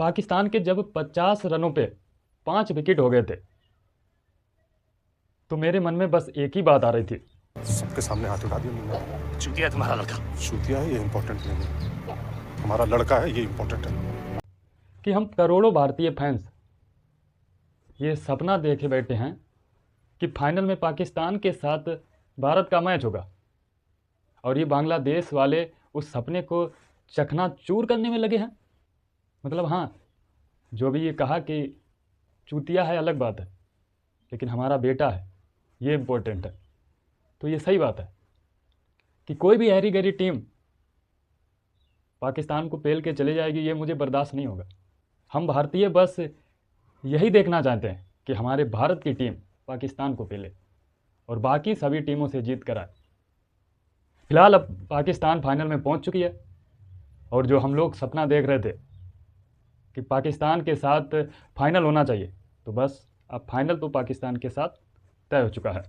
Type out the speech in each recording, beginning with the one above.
पाकिस्तान के जब 50 रनों पे 5 विकेट हो गए थे तो मेरे मन में बस एक ही बात आ रही थी। सबके सामने हाथ उठा दिया तुमने। चूतिया है तुम्हारा लड़का। चूतिया है ये इम्पोर्टेंट नहीं है, हमारा लड़का है ये इम्पोर्टेंट है। कि हम करोड़ों भारतीय फैंस ये सपना देखे बैठे हैं कि फाइनल में पाकिस्तान के साथ भारत का मैच होगा, और ये बांग्लादेश वाले उस सपने को चकनाचूर करने में लगे हैं। मतलब हाँ, जो भी ये कहा कि चूतिया है अलग बात है, लेकिन हमारा बेटा है ये इम्पोर्टेंट है। तो ये सही बात है कि कोई भी हैरी गैरी टीम पाकिस्तान को पेल के चले जाएगी, ये मुझे बर्दाश्त नहीं होगा। हम भारतीय बस यही देखना चाहते हैं कि हमारे भारत की टीम पाकिस्तान को पेले और बाकी सभी टीमों से जीत कर आए। फिलहाल अब पाकिस्तान फाइनल में पहुंच चुकी है, और जो हम लोग सपना देख रहे थे कि पाकिस्तान के साथ फाइनल होना चाहिए, तो बस अब फाइनल तो पाकिस्तान के साथ तय हो चुका है।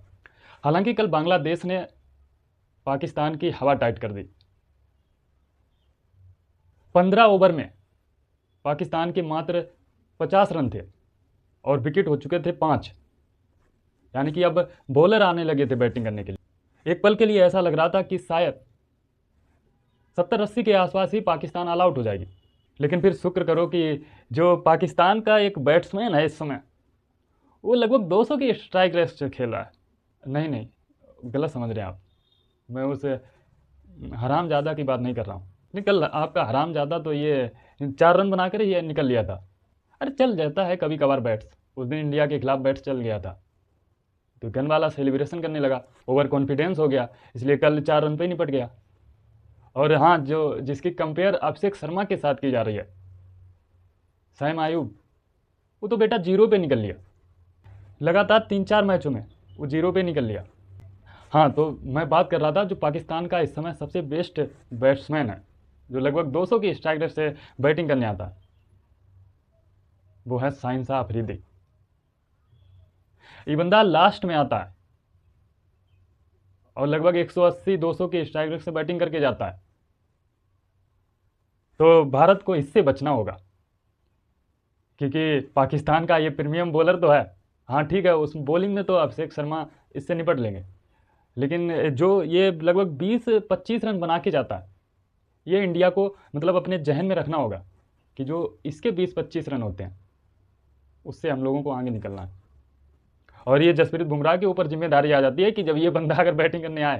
हालांकि कल बांग्लादेश ने पाकिस्तान की हवा टाइट कर दी। 15 ओवर में पाकिस्तान के मात्र 50 रन थे और विकेट हो चुके थे 5, यानी कि अब बॉलर आने लगे थे बैटिंग करने के लिए। एक पल के लिए ऐसा लग रहा था कि शायद 70-80 के आसपास ही पाकिस्तान ऑल आउट हो जाएगी, लेकिन फिर शुक्र करो कि जो पाकिस्तान का एक बैट्समैन है इस समय, वो लगभग 200 की स्ट्राइक रेट से खेल रहा है। नहीं, गलत समझ रहे हैं आप, मैं उस हरामजादा की बात नहीं कर रहा हूँ। निकल आपका हरामजादा तो ये 4 रन बनाकर ये निकल लिया था। अरे चल जाता है कभी कभार बैट्स, उस दिन इंडिया के खिलाफ बैट्स चल गया था तो गन वाला सेलिब्रेशन करने लगा, ओवर कॉन्फिडेंस हो गया, इसलिए कल 4 रन पे निपट गया। और हाँ, जो जिसकी कंपेयर अभिषेक शर्मा के साथ की जा रही है, सैम आयूब, वो तो बेटा 0 पे निकल लिया। लगातार 3-4 मैचों में वो 0 पे निकल लिया। हाँ, तो मैं बात कर रहा था जो पाकिस्तान का इस समय सबसे बेस्ट बैट्समैन है, जो लगभग 200 की स्ट्राइक रेट से बैटिंग करने आता है, वो है शाहीन शाह अफरीदी। ये बंदा लास्ट में आता है और लगभग 180-200 की स्ट्राइक रेट से बैटिंग करके जाता है। तो भारत को इससे बचना होगा, क्योंकि पाकिस्तान का ये प्रीमियम बॉलर तो है। हाँ ठीक है, उस बॉलिंग में तो अभिषेक शर्मा इससे निपट लेंगे, लेकिन जो ये लगभग 20-25 रन बना के जाता है, ये इंडिया को मतलब अपने जहन में रखना होगा कि जो इसके 20-25 रन होते हैं उससे हम लोगों को आगे निकलना है। और ये जसप्रीत बुमराह के ऊपर जिम्मेदारी आ जाती है कि जब ये बंदा अगर बैटिंग करने आए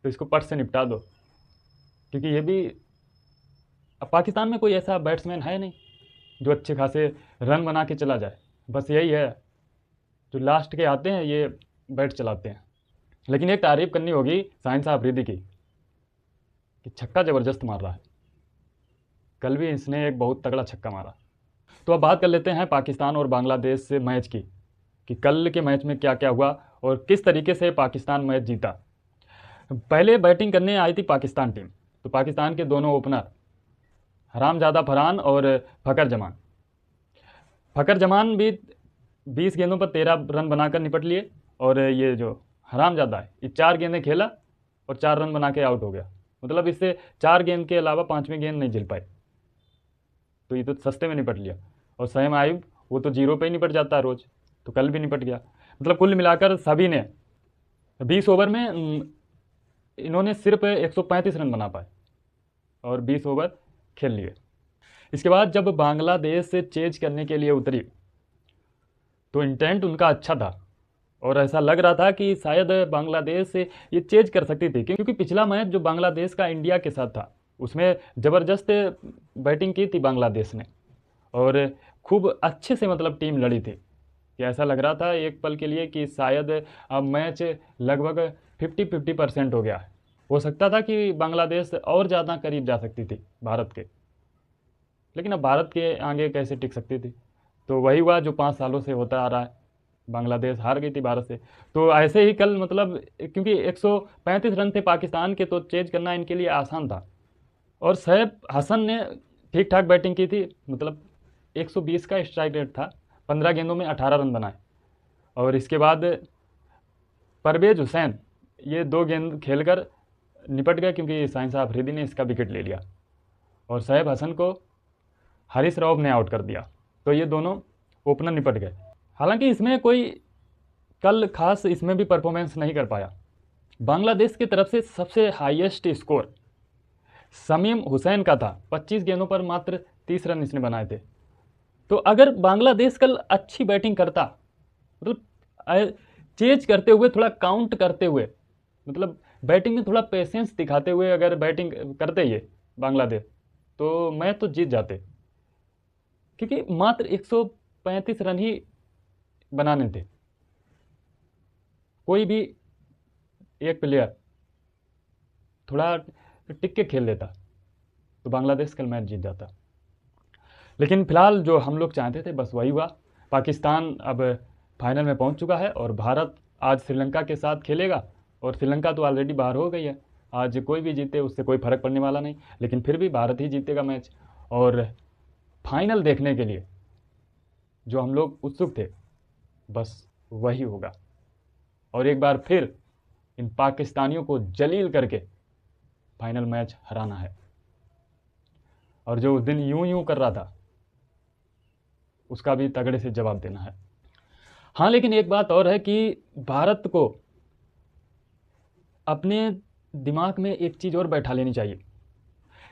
तो इसको पट से निपटा दो, क्योंकि ये भी अब पाकिस्तान में कोई ऐसा बैट्समैन है नहीं जो अच्छे खासे रन बना के चला जाए। बस यही है, जो लास्ट के आते हैं ये बैट चलाते हैं। लेकिन एक तारीफ़ करनी होगी शाहीन शाह अफरीदी की कि छक्का ज़बरदस्त मार रहा है। कल भी इसने एक बहुत तगड़ा छक्का मारा। तो अब बात कर लेते हैं पाकिस्तान और बांग्लादेश से मैच की, कि कल के मैच में क्या क्या हुआ और किस तरीके से पाकिस्तान मैच जीता। पहले बैटिंग करने आई थी पाकिस्तान टीम, तो पाकिस्तान के दोनों ओपनर हरामजादा फरहान और फ़खर जमान। फ़खर जमान भी 20 गेंदों पर 13 रन बनाकर निपट लिए, और ये जो हरामजादा है ये 4 गेंदें खेला और 4 रन बना के आउट हो गया। मतलब इससे 4 गेंद के अलावा 5वीं गेंद नहीं झेल पाई, तो ये तो सस्ते में निपट लिया। और सैम आयूब वो तो 0 पे ही निपट जाता है रोज़, तो कल भी निपट गया। मतलब कुल मिलाकर सभी ने 20 ओवर में इन्होंने सिर्फ 135 रन बना पाए और 20 ओवर खेल लिए। इसके बाद जब बांग्लादेश से चेज करने के लिए उतरी तो इंटेंट उनका अच्छा था, और ऐसा लग रहा था कि शायद बांग्लादेश से ये चेज कर सकती थी, क्योंकि पिछला मैच जो बांग्लादेश का इंडिया के साथ था उसमें ज़बरदस्त बैटिंग की थी बांग्लादेश ने, और खूब अच्छे से मतलब टीम लड़ी थी कि ऐसा लग रहा था एक पल के लिए कि शायद अब मैच लगभग 50-50% हो गया है। हो सकता था कि बांग्लादेश और ज़्यादा करीब जा सकती थी भारत के, लेकिन अब भारत के आगे कैसे टिक सकती थी। तो वही हुआ जो 5 सालों से होता आ रहा है, बांग्लादेश हार गई थी भारत से। तो ऐसे ही कल मतलब क्योंकि 135 रन थे पाकिस्तान के, तो चेज करना इनके लिए आसान था। और सैफ हसन ने ठीक ठाक बैटिंग की थी, मतलब 120 का स्ट्राइक रेट था, 15 गेंदों में 18 रन बनाए। और इसके बाद परवेज हुसैन ये 2 गेंद खेलकर निपट गया, क्योंकि शाहीन शाह अफरीदी ने इसका विकेट ले लिया। और सैफ हसन को हारिस रऊफ ने आउट कर दिया। तो ये दोनों ओपनर निपट गए। हालांकि इसमें कोई कल खास इसमें भी परफॉर्मेंस नहीं कर पाया। बांग्लादेश की तरफ से सबसे हाईएस्ट स्कोर शमीम हुसैन का था, 25 गेंदों पर मात्र 30 रन इसने बनाए थे। तो अगर बांग्लादेश कल अच्छी बैटिंग करता, मतलब चेज करते हुए, थोड़ा काउंट करते हुए, मतलब बैटिंग में थोड़ा पेशेंस दिखाते हुए अगर बैटिंग करते ये बांग्लादेश, तो मैच तो जीत जाते। क्योंकि मात्र 135 रन ही बनाने थे। कोई भी एक प्लेयर थोड़ा टिक के खेल लेता तो बांग्लादेश कल मैच जीत जाता। लेकिन फिलहाल जो हम लोग चाहते थे बस वही हुआ। पाकिस्तान अब फाइनल में पहुंच चुका है और भारत आज श्रीलंका के साथ खेलेगा। और श्रीलंका तो ऑलरेडी बाहर हो गई है। आज कोई भी जीते उससे कोई फ़र्क पड़ने वाला नहीं, लेकिन फिर भी भारत ही जीतेगा मैच। और फाइनल देखने के लिए जो हम लोग उत्सुक थे बस वही होगा। और एक बार फिर इन पाकिस्तानियों को जलील करके फाइनल मैच हराना है। और जो उस दिन यूं यूं कर रहा था उसका भी तगड़े से जवाब देना है। हाँ, लेकिन एक बात और है कि भारत को अपने दिमाग में एक चीज़ और बैठा लेनी चाहिए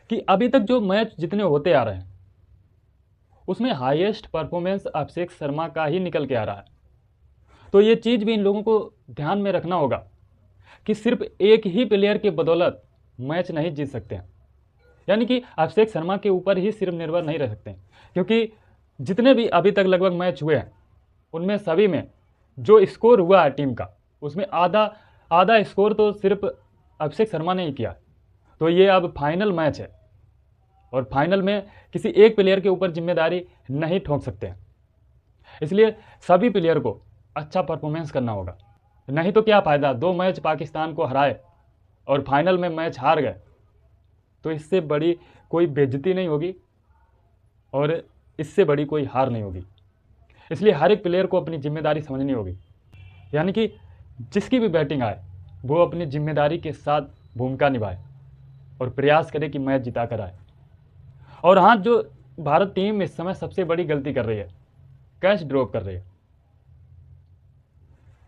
कि अभी तक जो मैच जितने होते आ रहे हैं उसमें हाईएस्ट परफॉर्मेंस अभिषेक शर्मा का ही निकल के आ रहा है। तो ये चीज़ भी इन लोगों को ध्यान में रखना होगा कि सिर्फ एक ही प्लेयर की बदौलत मैच नहीं जीत सकते हैं। यानी कि अभिषेक शर्मा के ऊपर ही सिर्फ निर्भर नहीं रह सकते हैं, क्योंकि जितने भी अभी तक लगभग मैच हुए हैं उनमें सभी में जो स्कोर हुआ है टीम का उसमें आधा स्कोर तो सिर्फ अभिषेक शर्मा ने ही किया। तो ये अब फाइनल मैच है और फाइनल में किसी एक प्लेयर के ऊपर जिम्मेदारी नहीं ठोक सकते हैं। इसलिए सभी प्लेयर को अच्छा परफॉर्मेंस करना होगा। नहीं तो क्या फ़ायदा, 2 मैच पाकिस्तान को हराए और फाइनल में मैच हार गए, तो इससे बड़ी कोई बेइज्जती नहीं होगी और इससे बड़ी कोई हार नहीं होगी। इसलिए हर एक प्लेयर को अपनी जिम्मेदारी समझनी होगी। यानी कि जिसकी भी बैटिंग आए वो अपनी जिम्मेदारी के साथ भूमिका निभाए और प्रयास करे कि मैच जिता कर आए। और हाँ, जो भारत टीम इस समय सबसे बड़ी गलती कर रही है, कैच ड्रॉप कर रही है।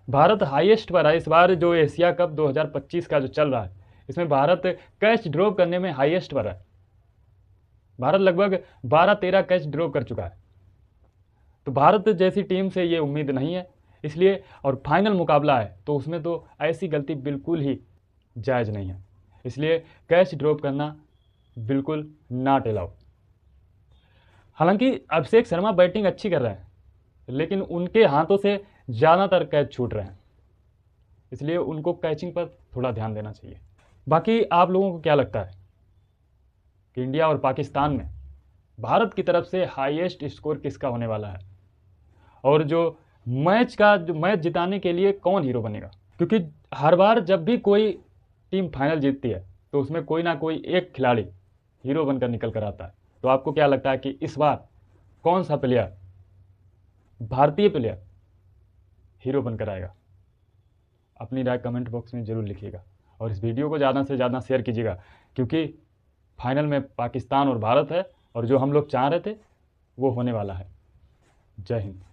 भारत हाईएस्ट पर है इस बार। जो एशिया कप 2025 का जो चल रहा है इसमें भारत कैच ड्रॉप करने में हाईएस्ट पर है। भारत लगभग 12-13 कैच ड्रॉप कर चुका है। तो भारत जैसी टीम से ये उम्मीद नहीं है। इसलिए और फाइनल मुकाबला है तो उसमें तो ऐसी गलती बिल्कुल ही जायज़ नहीं है। इसलिए कैच ड्रॉप करना बिल्कुल नॉट अलाउ। हालांकि अभिषेक शर्मा बैटिंग अच्छी कर रहे हैं लेकिन उनके हाथों से ज़्यादातर कैच छूट रहे हैं। इसलिए उनको कैचिंग पर थोड़ा ध्यान देना चाहिए। बाकी आप लोगों को क्या लगता है कि इंडिया और पाकिस्तान में भारत की तरफ से हाईएस्ट स्कोर किसका होने वाला है? और जो मैच जिताने के लिए कौन हीरो बनेगा? क्योंकि हर बार जब भी कोई टीम फाइनल जीतती है तो उसमें कोई ना कोई एक खिलाड़ी हीरो बनकर निकल कर आता है। तो आपको क्या लगता है कि इस बार कौन सा प्लेयर, भारतीय प्लेयर, हीरो बनकर आएगा? अपनी राय कमेंट बॉक्स में ज़रूर लिखिएगा और इस वीडियो को ज़्यादा से ज़्यादा शेयर कीजिएगा, क्योंकि फाइनल में पाकिस्तान और भारत है और जो हम लोग चाह रहे थे वो होने वाला है। जय हिंद।